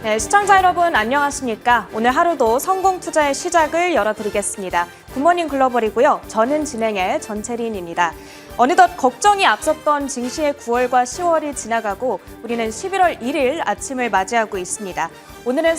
네, 시청자 여러분 안녕하십니까? 오늘 하루도 성공 투자의 시작을 열어드리겠습니다. 굿모닝 글로벌이고요. 저는 진행의 전채린입니다. 어느덧 걱정이 앞섰던 증시의 9월과 10월이 지나가고 우리는 11월 1일 아침을 맞이하고 있습니다. 오늘은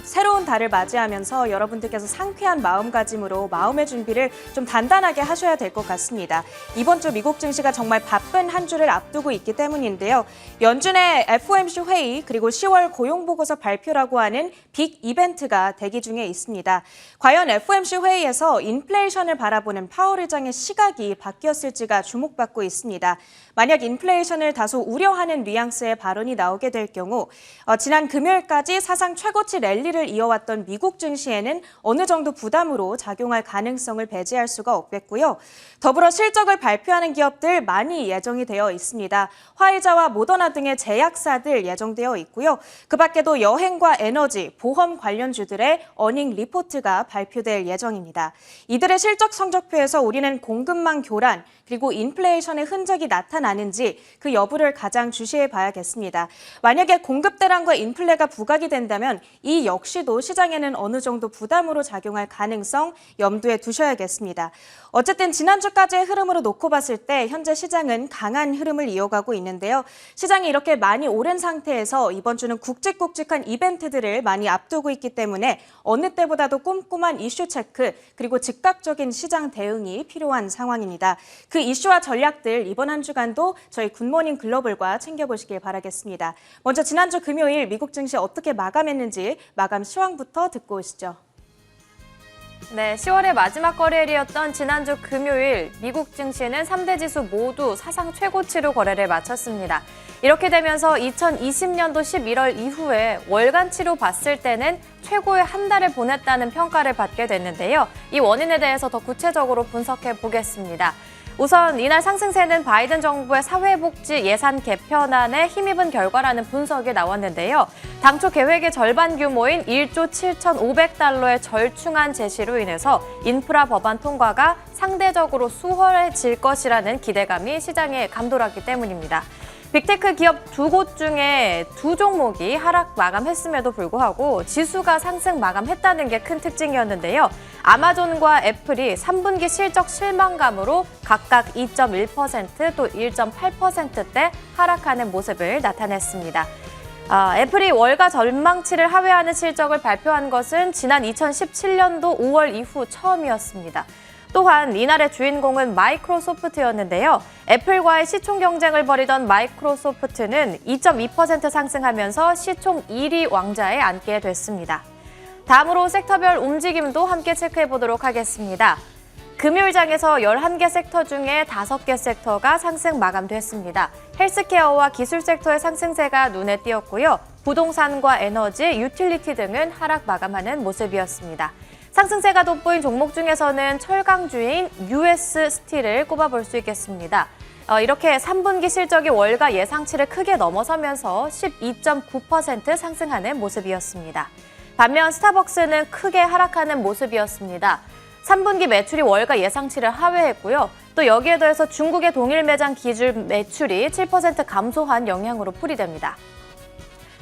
새로운 달을 맞이하면서 여러분들께서 상쾌한 마음가짐으로 마음의 준비를 좀 단단하게 하셔야 될 것 같습니다. 이번 주 미국 증시가 정말 바쁜 한 주를 앞두고 있기 때문인데요. 연준의 FOMC 회의 그리고 10월 고용보고서 발표라고 하는 빅 이벤트가 대기 중에 있습니다. 과연 FOMC 회의에서 인플레이션을 바라보는 파월 의장의 시각이 바뀌었을지가 주목받고 있습니다. 만약 인플레이션을 다소 우려하는 뉘앙스의 발언이 나오게 될 경우 지난 금요일까지 사상 최고치 랠리를 이어왔던 미국 증시에는 어느 정도 부담으로 작용할 가능성을 배제할 수가 없겠고요. 더불어 실적을 발표하는 기업들 많이 예정이 되어 있습니다. 화이자와 모더나 등의 제약사들 예정되어 있고요. 그 밖에도 여행과 에너지, 보험 관련주들의 어닝 리포트가 발표될 예정입니다. 이들의 실적 성적표에서 우리는 공급망 교란, 그리고 인플레이션의 흔적이 나타나는지 그 여부를 가장 주시해 봐야겠습니다. 만약에 공급 대란과 인플레가 부각이 된다면 이 역시도 시장에는 어느 정도 부담으로 작용할 가능성 염두에 두셔야겠습니다. 어쨌든 지난주까지의 흐름으로 놓고 봤을 때 현재 시장은 강한 흐름을 이어가고 있는데요. 시장이 이렇게 많이 오른 상태에서 이번 주는 굵직굵직한 이벤트들을 많이 앞두고 있기 때문에 어느 때보다도 꼼꼼한 이슈 체크 그리고 즉각적인 시장 대응이 필요한 상황입니다. 그 이슈와 전략들 이번 한 주간도 저희 굿모닝 글로벌과 챙겨보시길 바라겠습니다. 먼저 지난주 금요일 미국 증시 어떻게 마감했는지 마감 시황부터 듣고 오시죠. 네, 10월의 마지막 거래일이었던 지난주 금요일 미국 증시는 3대 지수 모두 사상 최고치로 거래를 마쳤습니다. 이렇게 되면서 2020년도 11월 이후에 월간치로 봤을 때는 최고의 한 달을 보냈다는 평가를 받게 됐는데요. 이 원인에 대해서 더 구체적으로 분석해 보겠습니다. 우선 이날 상승세는 바이든 정부의 사회복지 예산 개편안에 힘입은 결과라는 분석이 나왔는데요. 당초 계획의 절반 규모인 1조 7,500달러의 절충안 제시로 인해서 인프라 법안 통과가 상대적으로 수월해질 것이라는 기대감이 시장에 감돌았기 때문입니다. 빅테크 기업 두 곳 중에 두 종목이 하락 마감했음에도 불구하고 지수가 상승 마감했다는 게 큰 특징이었는데요. 아마존과 애플이 3분기 실적 실망감으로 각각 2.1% 또 1.8%대 하락하는 모습을 나타냈습니다. 애플이 월가 전망치를 하회하는 실적을 발표한 것은 지난 2017년도 5월 이후 처음이었습니다. 또한 이날의 주인공은 마이크로소프트였는데요. 애플과의 시총 경쟁을 벌이던 마이크로소프트는 2.2% 상승하면서 시총 1위 왕좌에 앉게 됐습니다. 다음으로 섹터별 움직임도 함께 체크해 보도록 하겠습니다. 금요일장에서 11개 섹터 중에 5개 섹터가 상승 마감됐습니다. 헬스케어와 기술 섹터의 상승세가 눈에 띄었고요. 부동산과 에너지, 유틸리티 등은 하락 마감하는 모습이었습니다. 상승세가 돋보인 종목 중에서는 철강주인 US 스틸을 꼽아볼 수 있겠습니다. 이렇게 3분기 실적이 월가 예상치를 크게 넘어서면서 12.9% 상승하는 모습이었습니다. 반면 스타벅스는 크게 하락하는 모습이었습니다. 3분기 매출이 월가 예상치를 하회했고요. 또 여기에 더해서 중국의 동일 매장 기준 매출이 7% 감소한 영향으로 풀이됩니다.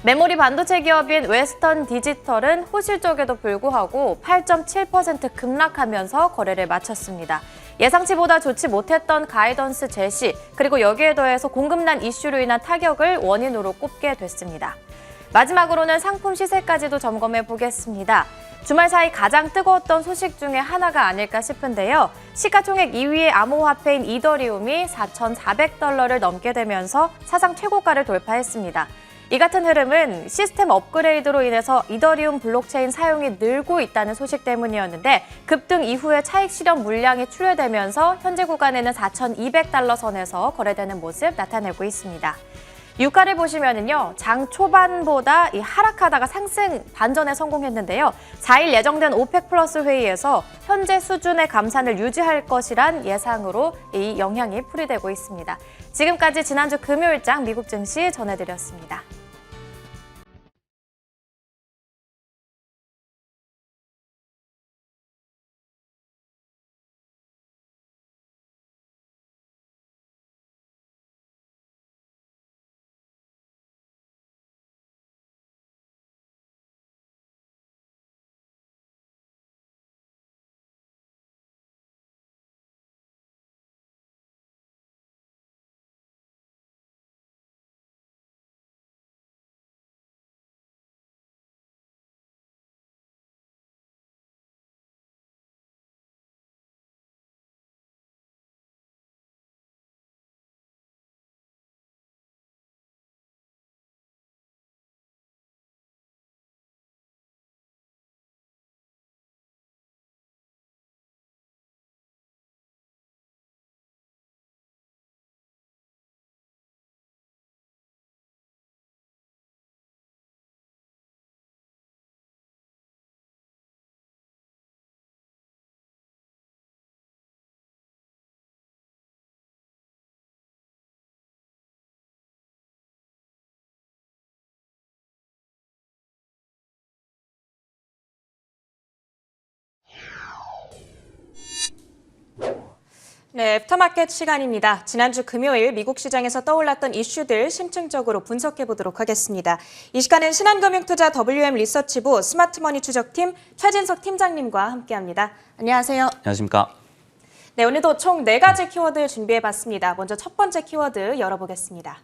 메모리 반도체 기업인 웨스턴 디지털은 호실적에도 불구하고 8.7% 급락하면서 거래를 마쳤습니다. 예상치보다 좋지 못했던 가이던스 제시, 그리고 여기에 더해서 공급난 이슈로 인한 타격을 원인으로 꼽게 됐습니다. 마지막으로는 상품 시세까지도 점검해 보겠습니다. 주말 사이 가장 뜨거웠던 소식 중에 하나가 아닐까 싶은데요. 시가총액 2위의 암호화폐인 이더리움이 4,400달러를 넘게 되면서 사상 최고가를 돌파했습니다. 이 같은 흐름은 시스템 업그레이드로 인해서 이더리움 블록체인 사용이 늘고 있다는 소식 때문이었는데 급등 이후에 차익 실현 물량이 출회되면서 현재 구간에는 4,200달러 선에서 거래되는 모습 나타내고 있습니다. 유가를 보시면은요, 장 초반보다 하락하다가 상승 반전에 성공했는데요. 4일 예정된 오펙 플러스 회의에서 현재 수준의 감산을 유지할 것이란 예상으로 이 영향이 풀이되고 있습니다. 지금까지 지난주 금요일장 미국 증시 전해드렸습니다. 네, 애프터마켓 시간입니다. 지난주 금요일 미국 시장에서 떠올랐던 이슈들 심층적으로 분석해 보도록 하겠습니다. 이 시간은 신한금융투자 WM 리서치부 스마트머니 추적팀 최진석 팀장님과 함께합니다. 안녕하세요. 안녕하십니까. 네, 오늘도 총 4가지 키워드 준비해 봤습니다. 먼저 첫 번째 키워드 열어보겠습니다.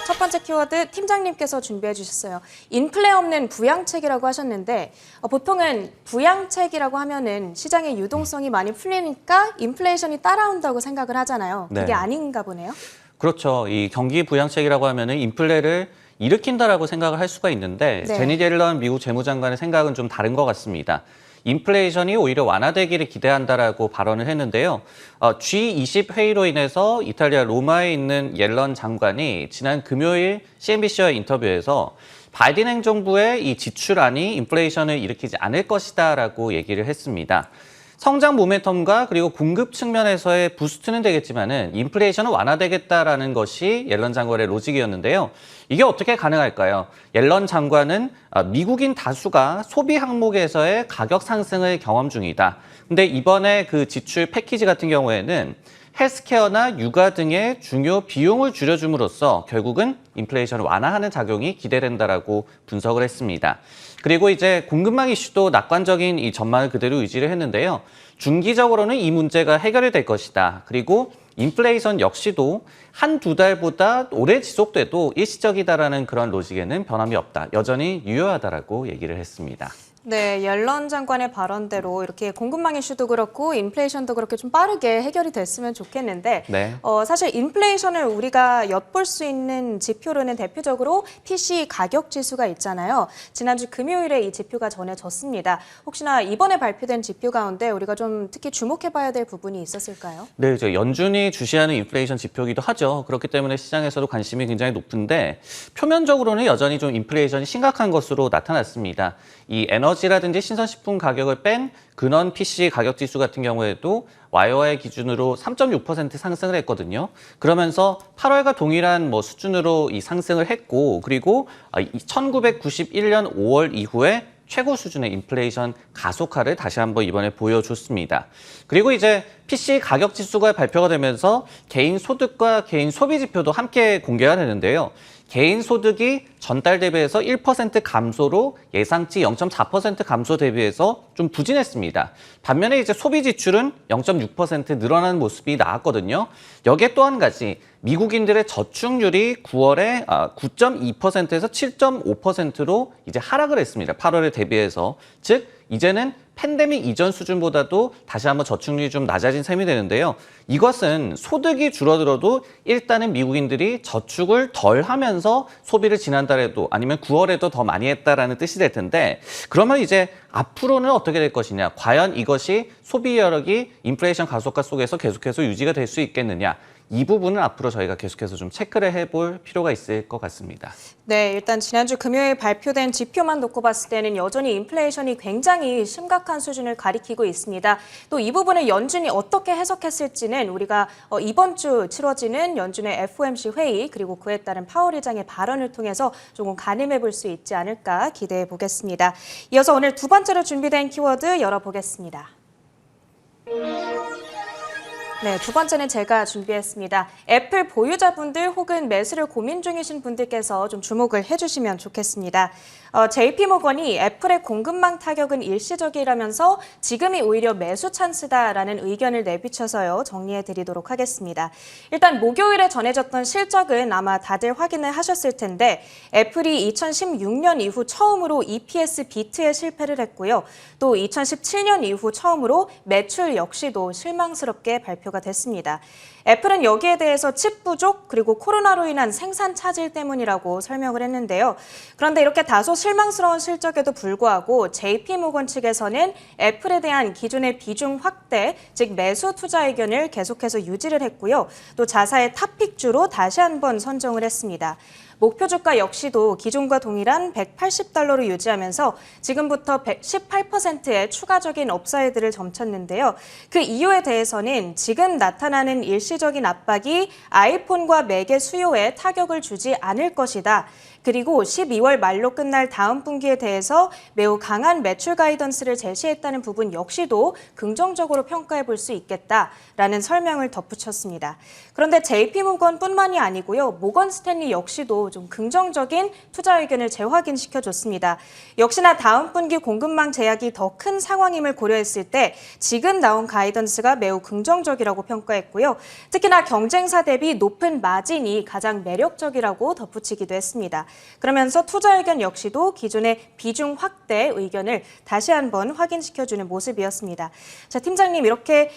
첫 번째 키워드 팀장님께서 준비해 주셨어요. 인플레 없는 부양책이라고 하셨는데 보통은 부양책이라고 하면은 시장의 유동성이 많이 풀리니까 인플레이션이 따라온다고 생각을 하잖아요. 그게 네. 아닌가 보네요. 그렇죠. 이 경기 부양책이라고 하면은 인플레를 일으킨다라고 생각을 할 수가 있는데 네. 제니 옐런 미국 재무장관의 생각은 좀 다른 것 같습니다. 인플레이션이 오히려 완화되기를 기대한다라고 발언을 했는데요. G20 회의로 인해서 이탈리아 로마에 있는 옐런 장관이 지난 금요일 CNBC와의 인터뷰에서 바이든 행정부의 이 지출안이 인플레이션을 일으키지 않을 것이다라고 얘기를 했습니다. 성장 모멘텀과 그리고 공급 측면에서의 부스트는 되겠지만은 인플레이션은 완화되겠다라는 것이 옐런 장관의 로직이었는데요. 이게 어떻게 가능할까요? 옐런 장관은 미국인 다수가 소비 항목에서의 가격 상승을 경험 중이다. 근데 이번에 그 지출 패키지 같은 경우에는 헬스케어나 육아 등의 중요 비용을 줄여줌으로써 결국은 인플레이션을 완화하는 작용이 기대된다라고 분석을 했습니다. 그리고 이제 공급망 이슈도 낙관적인 이 전망을 그대로 유지를 했는데요. 중기적으로는 이 문제가 해결이 될 것이다. 그리고 인플레이션 역시도 한두 달보다 오래 지속돼도 일시적이다라는 그런 로직에는 변함이 없다. 여전히 유효하다라고 얘기를 했습니다. 네, 옐런 장관의 발언대로 이렇게 공급망 이슈도 그렇고 인플레이션도 그렇게 좀 빠르게 해결이 됐으면 좋겠는데 네. 사실 인플레이션을 우리가 엿볼 수 있는 지표로는 대표적으로 PC 가격 지수가 있잖아요. 지난주 금요일에 이 지표가 전해졌습니다. 혹시나 이번에 발표된 지표 가운데 우리가 좀 특히 주목해봐야 될 부분이 있었을까요? 네, 연준이 주시하는 인플레이션 지표이기도 하죠. 그렇기 때문에 시장에서도 관심이 굉장히 높은데 표면적으로는 여전히 좀 인플레이션이 심각한 것으로 나타났습니다. 이 에너지라든지 신선식품 가격을 뺀 근원 PC 가격 지수 같은 경우에도 YOY 기준으로 3.6% 상승을 했거든요. 그러면서 8월과 동일한 수준으로 이 상승을 했고, 그리고 1991년 5월 이후에 최고 수준의 인플레이션 가속화를 다시 한번 이번에 보여줬습니다. 그리고 이제 PC 가격 지수가 발표가 되면서 개인 소득과 개인 소비 지표도 함께 공개가 되는데요. 개인 소득이 전달 대비해서 1% 감소로 예상치 0.4% 감소 대비해서 좀 부진했습니다. 반면에 이제 소비 지출은 0.6% 늘어나는 모습이 나왔거든요. 여기에 또 한 가지 미국인들의 저축률이 9월에 9.2%에서 7.5%로 이제 하락을 했습니다. 8월에 대비해서. 즉 이제는 팬데믹 이전 수준보다도 다시 한번 저축률이 좀 낮아진 셈이 되는데요. 이것은 소득이 줄어들어도 일단은 미국인들이 저축을 덜 하면서 소비를 지난달에도 아니면 9월에도 더 많이 했다라는 뜻이 될 텐데 그러면 이제 앞으로는 어떻게 될 것이냐. 과연 이것이 소비 여력이 인플레이션 가속화 속에서 계속해서 유지가 될 수 있겠느냐. 이 부분은 앞으로 저희가 계속해서 좀 체크를 해볼 필요가 있을 것 같습니다. 네, 일단 지난주 금요일 발표된 지표만 놓고 봤을 때는 여전히 인플레이션이 굉장히 심각한 수준을 가리키고 있습니다. 또 이 부분을 연준이 어떻게 해석했을지는 우리가 이번 주 치러지는 연준의 FOMC 회의 그리고 그에 따른 파월 의장의 발언을 통해서 조금 가늠해 볼 수 있지 않을까 기대해 보겠습니다. 이어서 오늘 두 번째로 준비된 키워드 열어보겠습니다. 네, 두 번째는 제가 준비했습니다. 애플 보유자분들 혹은 매수를 고민 중이신 분들께서 좀 주목을 해주시면 좋겠습니다. JP모건이 애플의 공급망 타격은 일시적이라면서 지금이 오히려 매수 찬스다라는 의견을 내비쳐서요. 정리해드리도록 하겠습니다. 일단 목요일에 전해졌던 실적은 아마 다들 확인을 하셨을 텐데 애플이 2016년 이후 처음으로 EPS 비트에 실패를 했고요. 또 2017년 이후 처음으로 매출 역시도 실망스럽게 발표가 됐습니다. 애플은 여기에 대해서 칩 부족 그리고 코로나로 인한 생산 차질 때문이라고 설명을 했는데요. 그런데 이렇게 다소 실망스러운 실적에도 불구하고 JP모건 측에서는 애플에 대한 기존의 비중 확대, 즉 매수 투자 의견을 계속해서 유지를 했고요. 또 자사의 탑픽주로 다시 한번 선정을 했습니다. 목표 주가 역시도 기존과 동일한 $180로 유지하면서 지금부터 18%의 추가적인 업사이드를 점쳤는데요. 그 이유에 대해서는 지금 나타나는 일시적인 압박이 아이폰과 맥의 수요에 타격을 주지 않을 것이다. 그리고 12월 말로 끝날 다음 분기에 대해서 매우 강한 매출 가이던스를 제시했다는 부분 역시도 긍정적으로 평가해 볼 수 있겠다라는 설명을 덧붙였습니다. 그런데 JP모건뿐만이 아니고요. 모건 스탠리 역시도 좀 긍정적인 투자 의견을 재확인시켜줬습니다. 역시나 다음 분기 공급망 제약이 더 큰 상황임을 고려했을 때 지금 나온 가이던스가 매우 긍정적이라고 평가했고요. 특히나 경쟁사 대비 높은 마진이 가장 매력적이라고 덧붙이기도 했습니다. 그러면서 투자 의견 역시도 기존의 비중 확대 의견을 다시 한번 확인시켜주는 모습이었습니다. 자, 팀장님, 이렇게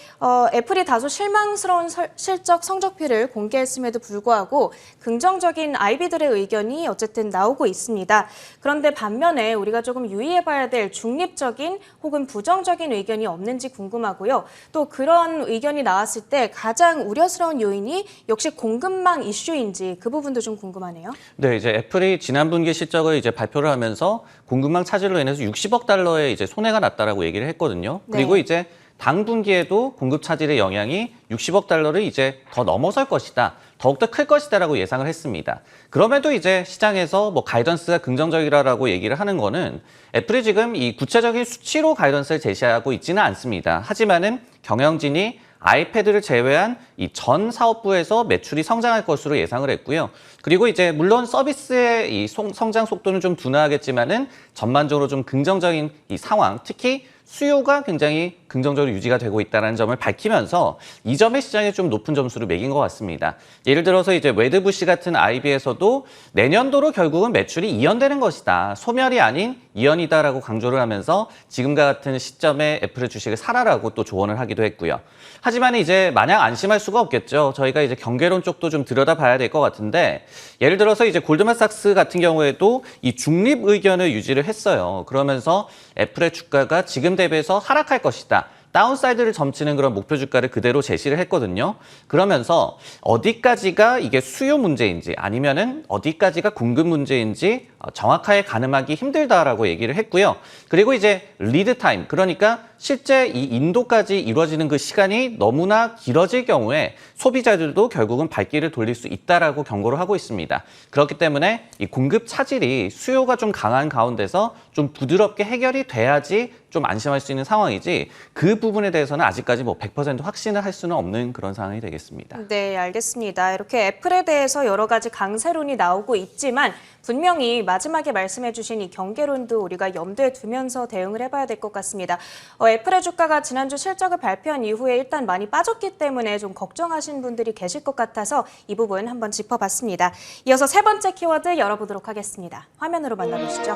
애플이 다소 실망스러운 실적 성적표를 공개했음에도 불구하고 긍정적인 IB들의 의견이 어쨌든 나오고 있습니다. 그런데 반면에 우리가 조금 유의해봐야 될 중립적인 혹은 부정적인 의견이 없는지 궁금하고요. 또 그런 의견이 나왔을 때 가장 우려스러운 요인이 역시 공급망 이슈인지 그 부분도 좀 궁금하네요. 네, 이제 애플이 지난 분기 실적을 이제 발표를 하면서 공급망 차질로 인해서 60억 달러의 이제 손해가 났다라고 얘기를 했거든요. 그리고 네. 이제 당 분기에도 공급 차질의 영향이 60억 달러를 이제 더 넘어설 것이다. 더욱더 클 것이다라고 예상을 했습니다. 그럼에도 이제 시장에서 뭐 가이던스가 긍정적이라고 얘기를 하는 거는 애플이 지금 이 구체적인 수치로 가이던스를 제시하고 있지는 않습니다. 하지만은 경영진이 아이패드를 제외한 이 전 사업부에서 매출이 성장할 것으로 예상을 했고요. 그리고 이제 물론 서비스의 이 성장 속도는 좀 둔화하겠지만은 전반적으로 좀 긍정적인 이 상황, 특히 수요가 굉장히 긍정적으로 유지가 되고 있다는 점을 밝히면서 이 점에 시장에 좀 높은 점수를 매긴 것 같습니다. 예를 들어서 이제 웨드부시 같은 IB에서도 내년도로 결국은 매출이 이연되는 것이다. 소멸이 아닌 이연이다라고 강조를 하면서 지금과 같은 시점에 애플의 주식을 사라라고 또 조언을 하기도 했고요. 하지만 이제 마냥 안심할 수가 없겠죠. 저희가 이제 경계론 쪽도 좀 들여다봐야 될 것 같은데 예를 들어서 이제 골드만삭스 같은 경우에도 이 중립 의견을 유지를 했어요. 그러면서 애플의 주가가 지금 대비해서 하락할 것이다. 다운사이드를 점치는 그런 목표 주가를 그대로 제시를 했거든요. 그러면서 어디까지가 이게 수요 문제인지 아니면은 어디까지가 공급 문제인지 정확하게 가늠하기 힘들다라고 얘기를 했고요. 그리고 이제 리드 타임, 그러니까 실제 이 인도까지 이루어지는 그 시간이 너무나 길어질 경우에 소비자들도 결국은 발길을 돌릴 수 있다라고 경고를 하고 있습니다. 그렇기 때문에 이 공급 차질이 수요가 좀 강한 가운데서 좀 부드럽게 해결이 돼야지 좀 안심할 수 있는 상황이지 그 부분에 대해서는 아직까지 뭐 100% 확신을 할 수는 없는 그런 상황이 되겠습니다. 네, 알겠습니다. 이렇게 애플에 대해서 여러 가지 강세론이 나오고 있지만 분명히 마지막에 말씀해 주신 이 경계론도 우리가 염두에 두면서 대응을 해봐야 될 것 같습니다. 애플의 주가가 지난주 실적을 발표한 이후에 일단 많이 빠졌기 때문에 좀 걱정하신 분들이 계실 것 같아서 이 부분 한번 짚어봤습니다. 이어서 세 번째 키워드 열어보도록 하겠습니다. 화면으로 만나보시죠.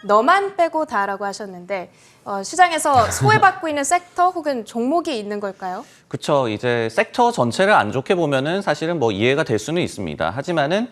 너만 빼고 다라고 하셨는데 시장에서 소외받고 있는 섹터 혹은 종목이 있는 걸까요? 그렇죠. 이제 섹터 전체를 안 좋게 보면은 사실은 뭐 이해가 될 수는 있습니다. 하지만은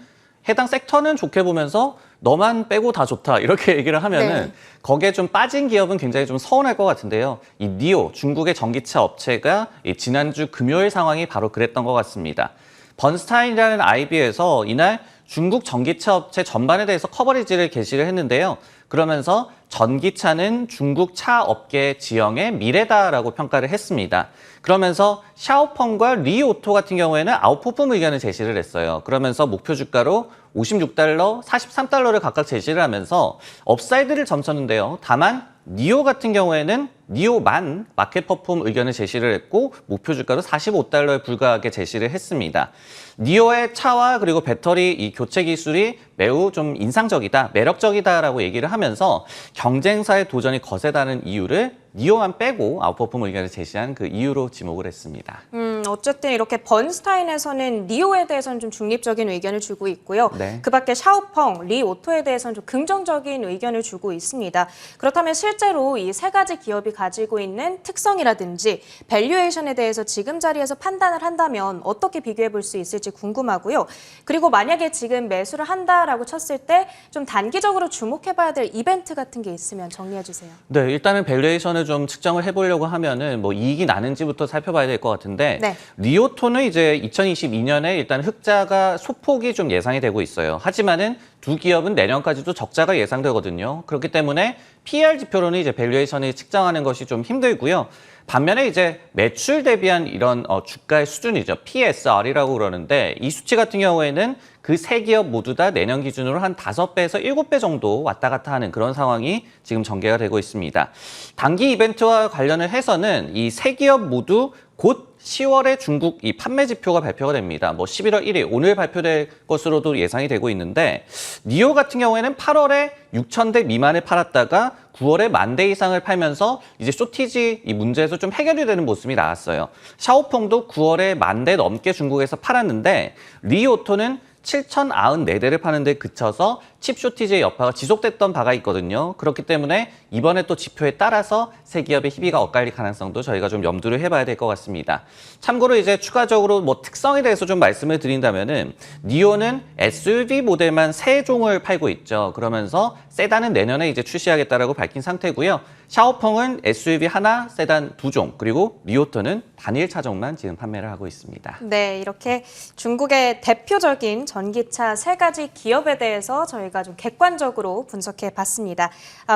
해당 섹터는 좋게 보면서 너만 빼고 다 좋다 이렇게 얘기를 하면은 네. 거기에 좀 빠진 기업은 굉장히 좀 서운할 것 같은데요. 이 니오 중국의 전기차 업체가 이 지난주 금요일 상황이 바로 그랬던 것 같습니다. 번스타인이라는 IB에서 이날 중국 전기차 업체 전반에 대해서 커버리지를 게시를 했는데요. 그러면서 전기차는 중국 차 업계 지형의 미래다라고 평가를 했습니다. 그러면서 샤오펑과 리오토 같은 경우에는 아웃퍼폼 의견을 제시를 했어요. 그러면서 목표 주가로 56달러, 43달러를 각각 제시를 하면서 업사이드를 점쳤는데요. 다만 니오 같은 경우에는 니오만 마켓 퍼폼 의견을 제시를 했고 목표 주가로 45달러에 불과하게 제시를 했습니다. 니오의 차와 그리고 배터리 이 교체 기술이 매우 좀 인상적이다, 매력적이다라고 얘기를 하면서 경쟁사의 도전이 거세다는 이유를 니오만 빼고 아웃퍼폼 의견을 제시한 그 이유로 지목을 했습니다. 어쨌든 이렇게 번스타인에서는 니오에 대해서는 좀 중립적인 의견을 주고 있고요. 네. 그 밖에 샤오펑, 리오토에 대해서는 좀 긍정적인 의견을 주고 있습니다. 그렇다면 실제로 이 세 가지 기업이 가지고 있는 특성이라든지 밸류에이션에 대해서 지금 자리에서 판단을 한다면 어떻게 비교해 볼 수 있을지 궁금하고요. 그리고 만약에 지금 매수를 한다라고 쳤을 때 좀 단기적으로 주목해 봐야 될 이벤트 같은 게 있으면 정리해 주세요. 네, 일단은 밸류에이션을 좀 측정을 해보려고 하면은 뭐 이익이 나는지부터 살펴봐야 될 것 같은데 네. 리오토는 이제 2022년에 일단 흑자가 소폭이 좀 예상이 되고 있어요. 하지만은 두 기업은 내년까지도 적자가 예상되거든요. 그렇기 때문에 PER 지표로는 이제 밸류에이션을 측정하는 것이 좀 힘들고요. 반면에 이제 매출 대비한 이런 주가의 수준이죠. PSR이라고 그러는데 이 수치 같은 경우에는 그 세 기업 모두 다 내년 기준으로 한 5배에서 7배 정도 왔다 갔다 하는 그런 상황이 지금 전개가 되고 있습니다. 단기 이벤트와 관련을 해서는 이 세 기업 모두 곧 10월에 중국 이 판매 지표가 발표가 됩니다. 11월 1일 오늘 발표될 것으로도 예상이 되고 있는데 니오 같은 경우에는 8월에 6,000대 미만을 팔았다가 9월에 10,000대 이상을 팔면서 이제 쇼티지 이 문제에서 좀 해결이 되는 모습이 나왔어요. 샤오펑도 9월에 10,000대 넘게 중국에서 팔았는데 리오토는 7,094대를 파는 데 그쳐서 칩 쇼티지의 여파가 지속됐던 바가 있거든요. 그렇기 때문에 이번에 또 지표에 따라서 세 기업의 희비가 엇갈릴 가능성도 저희가 좀 염두를 해봐야 될 것 같습니다. 참고로 이제 추가적으로 특성에 대해서 좀 말씀을 드린다면은 니오는 SUV 모델만 3종을 팔고 있죠. 그러면서 세단은 내년에 이제 출시하겠다라고 밝힌 상태고요. 샤오펑은 SUV 하나, 세단 2종, 그리고 리오토는 단일 차종만 지금 판매를 하고 있습니다. 네, 이렇게 중국의 대표적인 전기차 3가지 기업에 대해서 저희가 좀 객관적으로 분석해 봤습니다.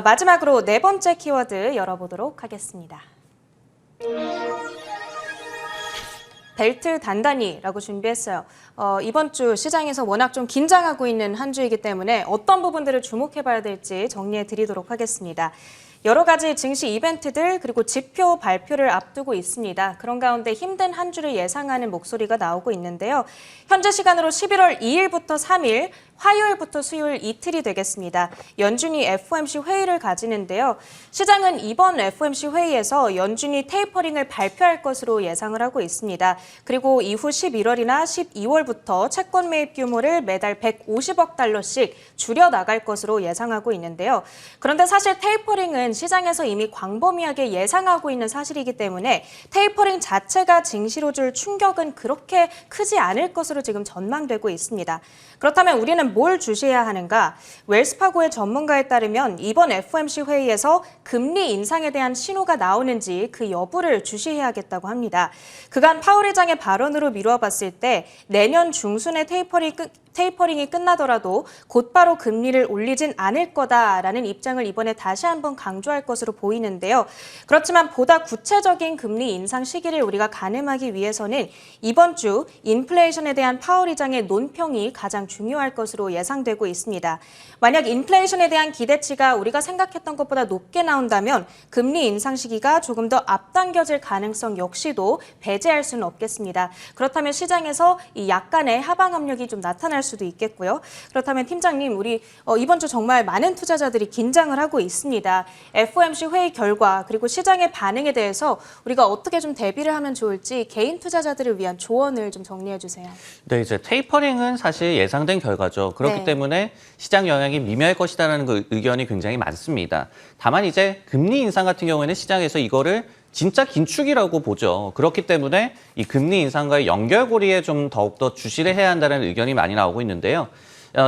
마지막으로 네 번째 키워드 열어보도록 하겠습니다. 벨트 단단히라고 준비했어요. 이번 주 시장에서 워낙 좀 긴장하고 있는 한 주이기 때문에 어떤 부분들을 주목해봐야 될지 정리해 드리도록 하겠습니다. 여러 가지 증시 이벤트들 그리고 지표 발표를 앞두고 있습니다. 그런 가운데 힘든 한 주를 예상하는 목소리가 나오고 있는데요. 현재 시간으로 11월 2일부터 3일, 화요일부터 수요일 이틀이 되겠습니다. 연준이 FOMC 회의를 가지는데요. 시장은 이번 FOMC 회의에서 연준이 테이퍼링을 발표할 것으로 예상을 하고 있습니다. 그리고 이후 11월이나 12월부터 채권 매입 규모를 매달 150억 달러씩 줄여 나갈 것으로 예상하고 있는데요. 그런데 사실 테이퍼링은 시장에서 이미 광범위하게 예상하고 있는 사실이기 때문에 테이퍼링 자체가 증시로 줄 충격은 그렇게 크지 않을 것으로 지금 전망되고 있습니다. 그렇다면 우리는 뭘 주시해야 하는가? 웰스파고의 전문가에 따르면 이번 FOMC 회의에서 금리 인상에 대한 신호가 나오는지 그 여부를 주시해야겠다고 합니다. 그간 파월 의장의 발언으로 미루어 봤을 때 내년 중순에 테이퍼링이 끝나더라도 곧바로 금리를 올리진 않을 거다라는 입장을 이번에 다시 한번 강조할 것으로 보이는데요. 그렇지만 보다 구체적인 금리 인상 시기를 우리가 가늠하기 위해서는 이번 주 인플레이션에 대한 파월 의장의 논평이 가장 중요할 것으로 예상되고 있습니다. 만약 인플레이션에 대한 기대치가 우리가 생각했던 것보다 높게 나온다면 금리 인상 시기가 조금 더 앞당겨질 가능성 역시도 배제할 수는 없겠습니다. 그렇다면 시장에서 이 약간의 하방 압력이 좀 나타날 수도 있겠고요. 그렇다면 팀장님, 우리 이번 주 정말 많은 투자자들이 긴장을 하고 있습니다. FOMC 회의 결과 그리고 시장의 반응에 대해서 우리가 어떻게 좀 대비를 하면 좋을지 개인 투자자들을 위한 조언을 좀 정리해 주세요. 네, 이제 테이퍼링은 사실 예상된 결과죠. 그렇기 네. 때문에 시장 영향이 미미할 것이다라는 그 의견이 굉장히 많습니다. 다만 이제 금리 인상 같은 경우에는 시장에서 이거를 진짜 긴축이라고 보죠. 그렇기 때문에 이 금리 인상과의 연결고리에 좀 더욱더 주시를 해야 한다는 의견이 많이 나오고 있는데요.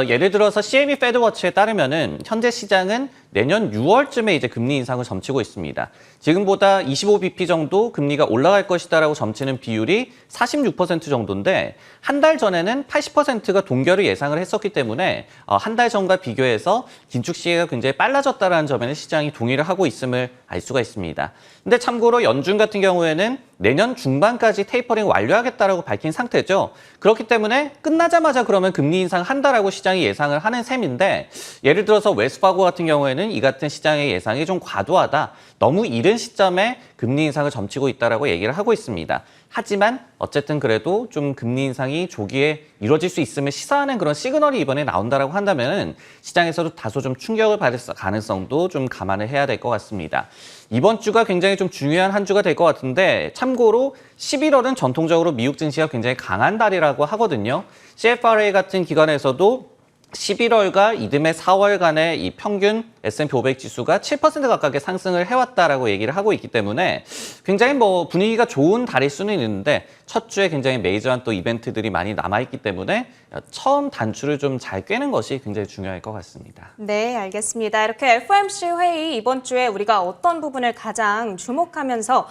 예를 들어서 CME 패드워치에 따르면은 현재 시장은 내년 6월쯤에 이제 금리 인상을 점치고 있습니다. 지금보다 25bp 정도 금리가 올라갈 것이다라고 점치는 비율이 46% 정도인데 한 달 전에는 80%가 동결을 예상을 했었기 때문에 한 달 전과 비교해서 긴축 시기가 굉장히 빨라졌다는 점에는 시장이 동의를 하고 있음을 알 수가 있습니다. 근데 참고로 연준 같은 경우에는 내년 중반까지 테이퍼링 완료하겠다라고 밝힌 상태죠. 그렇기 때문에 끝나자마자 그러면 금리 인상 한다라고 시장이 예상을 하는 셈인데 예를 들어서 웰스파고 같은 경우에는 이 같은 시장의 예상이 좀 과도하다. 너무 이른 시점에 금리 인상을 점치고 있다라고 얘기를 하고 있습니다. 하지만 어쨌든 그래도 좀 금리 인상이 조기에 이루어질 수 있음을 시사하는 그런 시그널이 이번에 나온다라고 한다면 시장에서도 다소 좀 충격을 받을 가능성도 좀 감안을 해야 될 것 같습니다. 이번 주가 굉장히 좀 중요한 한 주가 될 것 같은데 참고로 11월은 전통적으로 미국 증시가 굉장히 강한 달이라고 하거든요. CFRA 같은 기관에서도 11월과 이듬해 4월간의 이 평균 S&P 500 지수가 7% 가깝게 상승을 해왔다라고 얘기를 하고 있기 때문에 굉장히 분위기가 좋은 달일 수는 있는데 첫 주에 굉장히 메이저한 또 이벤트들이 많이 남아있기 때문에 처음 단추를 좀 잘 꿰는 것이 굉장히 중요할 것 같습니다. 네, 알겠습니다. 이렇게 FOMC 회의 이번 주에 우리가 어떤 부분을 가장 주목하면서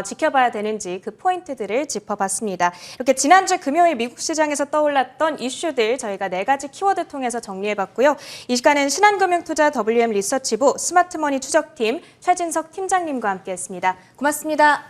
지켜봐야 되는지 그 포인트들을 짚어봤습니다. 이렇게 지난주 금요일 미국 시장에서 떠올랐던 이슈들 저희가 4가지 키워드 통해서 정리해봤고요. 이 시간은 신한금융투자 WM 리서치부 스마트머니 추적팀 최진석 팀장님과 함께했습니다. 고맙습니다.